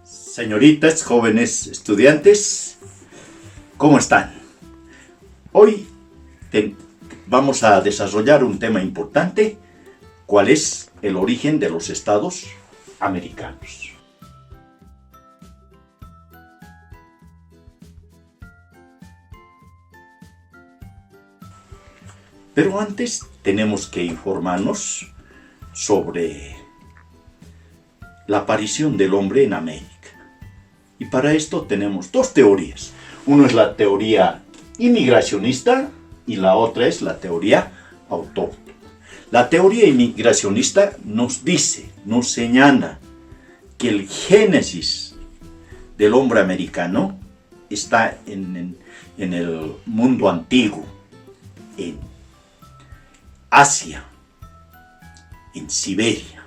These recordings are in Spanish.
Señoritas, jóvenes estudiantes, ¿cómo están? Hoy vamos a desarrollar un tema importante, ¿cuál es el origen de los Estados americanos? Pero antes tenemos que informarnos sobre la aparición del hombre en América. Y para esto tenemos dos teorías. Una es la teoría inmigracionista y la otra es la teoría autóctona. La teoría inmigracionista nos dice, nos señala que el génesis del hombre americano está en el mundo antiguo, en Asia, en Siberia.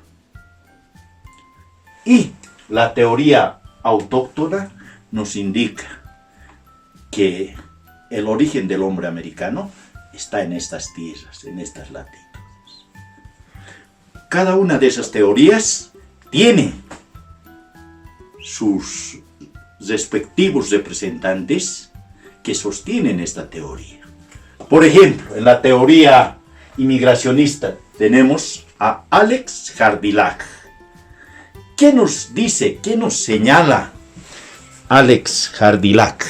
Y la teoría autóctona nos indica que el origen del hombre americano está en estas tierras, en estas latitudes. Cada una de esas teorías tiene sus respectivos representantes que sostienen esta teoría. Por ejemplo, en la teoría inmigracionista tenemos a Alex Hardilac. ¿Qué nos dice, qué nos señala Alex Hardilac?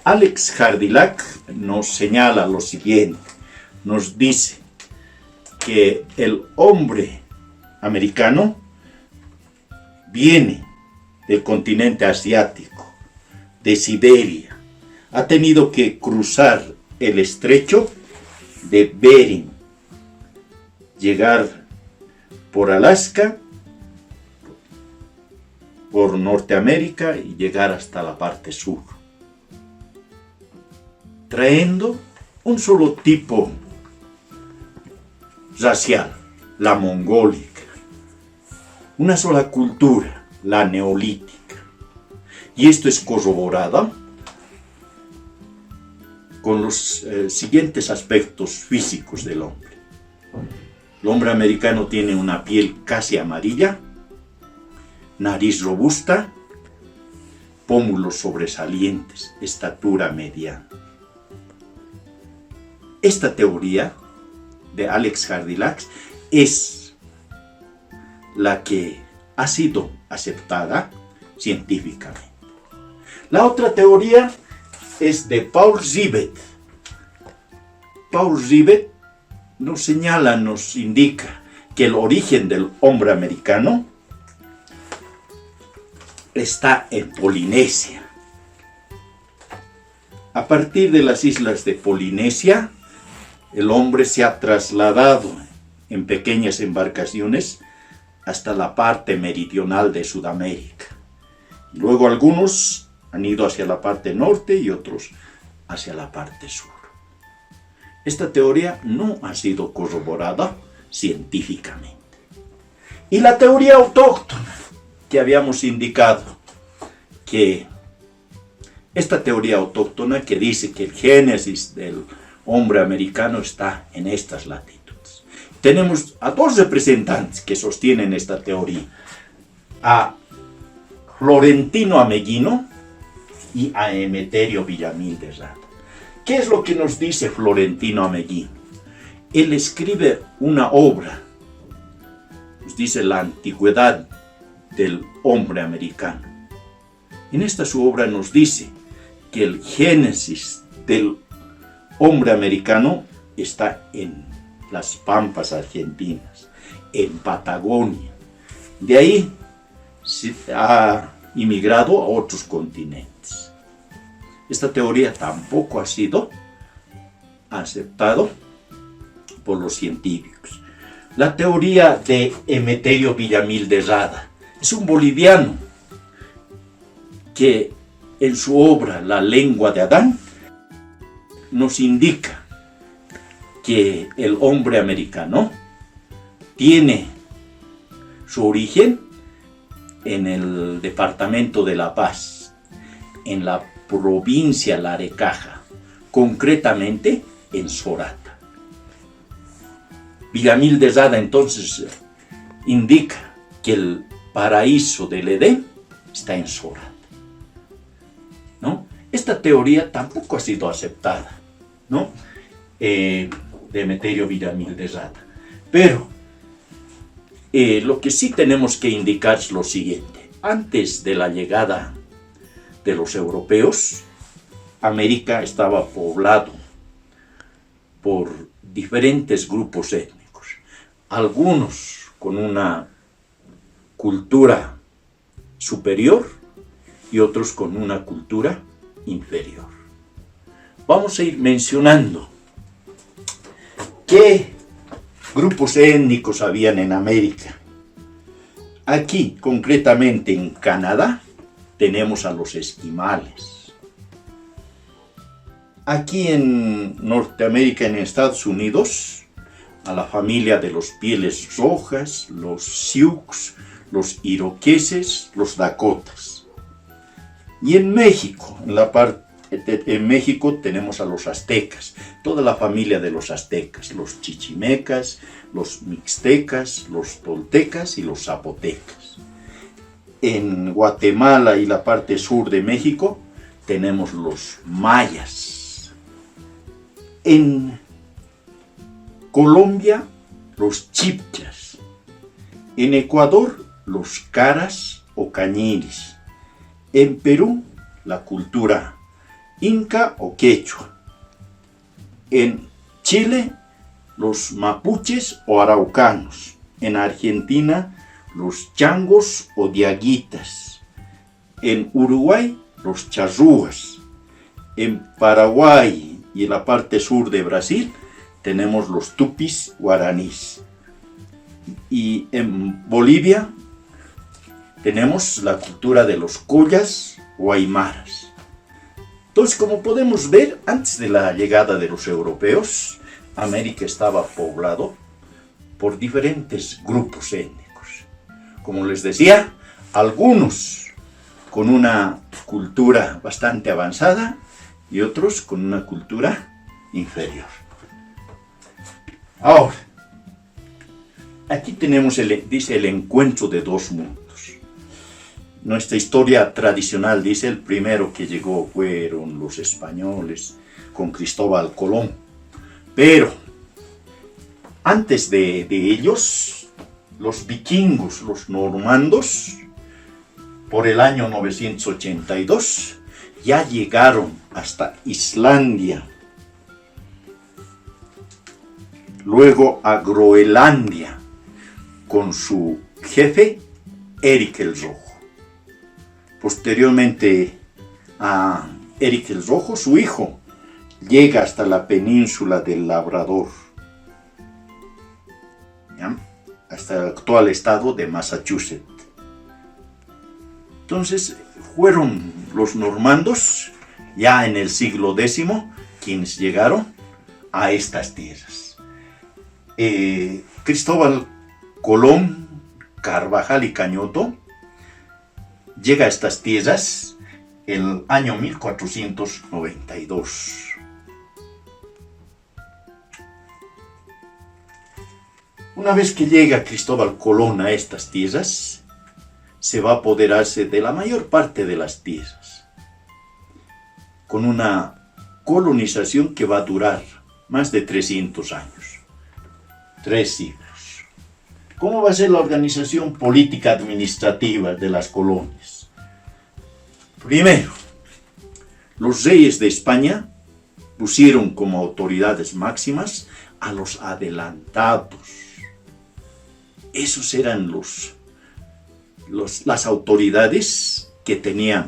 Alex Hardilac nos señala lo siguiente, nos dice que el hombre americano viene del continente asiático, de Siberia, ha tenido que cruzar el estrecho de Bering, llegar por Alaska, por Norteamérica y llegar hasta la parte sur, trayendo un solo tipo racial, la mongólica, una sola cultura, la neolítica. Y esto es corroborado con los siguientes aspectos físicos del hombre. El hombre americano tiene una piel casi amarilla, nariz robusta, pómulos sobresalientes, estatura mediana. Esta teoría de Alex Hardilac es la que ha sido aceptada científicamente. La otra teoría es de Paul Rivet. Paul Rivet nos señala, nos indica que el origen del hombre americano está en Polinesia. A partir de las islas de Polinesia, el hombre se ha trasladado en pequeñas embarcaciones hasta la parte meridional de Sudamérica. Luego algunos han ido hacia la parte norte y otros hacia la parte sur. Esta teoría no ha sido corroborada científicamente. Y la teoría autóctona, que habíamos indicado, que esta teoría autóctona que dice que el génesis del hombre americano está en estas latitudes. Tenemos a dos representantes que sostienen esta teoría, a Florentino Ameghino y a Emeterio Villamil de Rada. ¿Qué es lo que nos dice Florentino Ameghino? Él escribe una obra, nos dice la antigüedad del hombre americano. En esta su obra nos dice que el génesis del hombre americano está en las pampas argentinas, en Patagonia. De ahí se ha inmigrado a otros continentes. Esta teoría tampoco ha sido aceptada por los científicos. La teoría de Emeterio Villamil de Rada es un boliviano que en su obra La lengua de Adán nos indica que el hombre americano tiene su origen en el departamento de La Paz, en la provincia Larecaja, concretamente en Sorata. Villamil de Rada entonces indica que el paraíso del Edén está en Sorata, ¿no? Esta teoría tampoco ha sido aceptada, ¿no? Demeterio Villamil de Rada. Pero lo que sí tenemos que indicar es lo siguiente. Antes de la llegada de los europeos, América estaba poblado por diferentes grupos étnicos, algunos con una cultura superior y otros con una cultura inferior. Vamos a ir mencionando qué grupos étnicos habían en América. Aquí, concretamente en Canadá, tenemos a los esquimales. Aquí en Norteamérica, en Estados Unidos, a la familia de los pieles rojas, los Sioux, los iroqueses, los dakotas. Y en México, en México tenemos a los aztecas, toda la familia de los aztecas, los chichimecas, los mixtecas, los toltecas y los zapotecas. En Guatemala y la parte sur de México tenemos los mayas. En Colombia, los chibchas. En Ecuador, los caras o cañiris. En Perú, la cultura inca o quechua. En Chile, los mapuches o araucanos. En Argentina, los changos o diaguitas. En Uruguay, los charrúas. En Paraguay y en la parte sur de Brasil, tenemos los tupis guaraníes. Y en Bolivia tenemos la cultura de los collas o aymaras. Entonces, como podemos ver, antes de la llegada de los europeos, América estaba poblado por diferentes grupos étnicos. Como les decía, algunos con una cultura bastante avanzada y otros con una cultura inferior. Ahora, aquí tenemos, dice, el encuentro de dos mundos. Nuestra historia tradicional dice el primero que llegó fueron los españoles con Cristóbal Colón. Pero antes de ellos, los vikingos, los normandos, por el año 982, ya llegaron hasta Islandia. Luego a Groenlandia con su jefe Eric el Rojo. Posteriormente a Eric el Rojo, su hijo, llega hasta la península del Labrador, ¿ya? Hasta el actual estado de Massachusetts. Entonces fueron los normandos, ya en el siglo X, quienes llegaron a estas tierras. Cristóbal Colón, Carvajal y Cañoto llega a estas tierras el año 1492. Una vez que llega Cristóbal Colón a estas tierras, se va a apoderarse de la mayor parte de las tierras, con una colonización que va a durar más de 300 años. 3 siglos. ¿Cómo va a ser la organización política administrativa de las colonias? Primero, los reyes de España pusieron como autoridades máximas a los adelantados. Esos eran las autoridades que tenían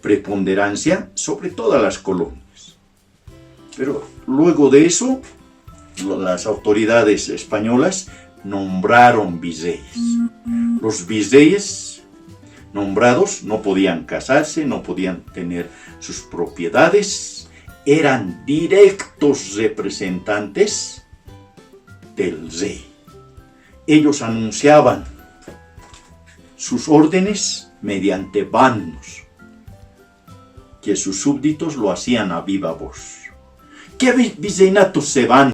preponderancia sobre todas las colonias. Pero luego de eso, las autoridades españolas nombraron virreyes. Los virreyes nombrados no podían casarse, no podían tener sus propiedades, eran directos representantes del rey. Ellos anunciaban sus órdenes mediante bandos, que sus súbditos lo hacían a viva voz. ¿Qué virreinatos se van?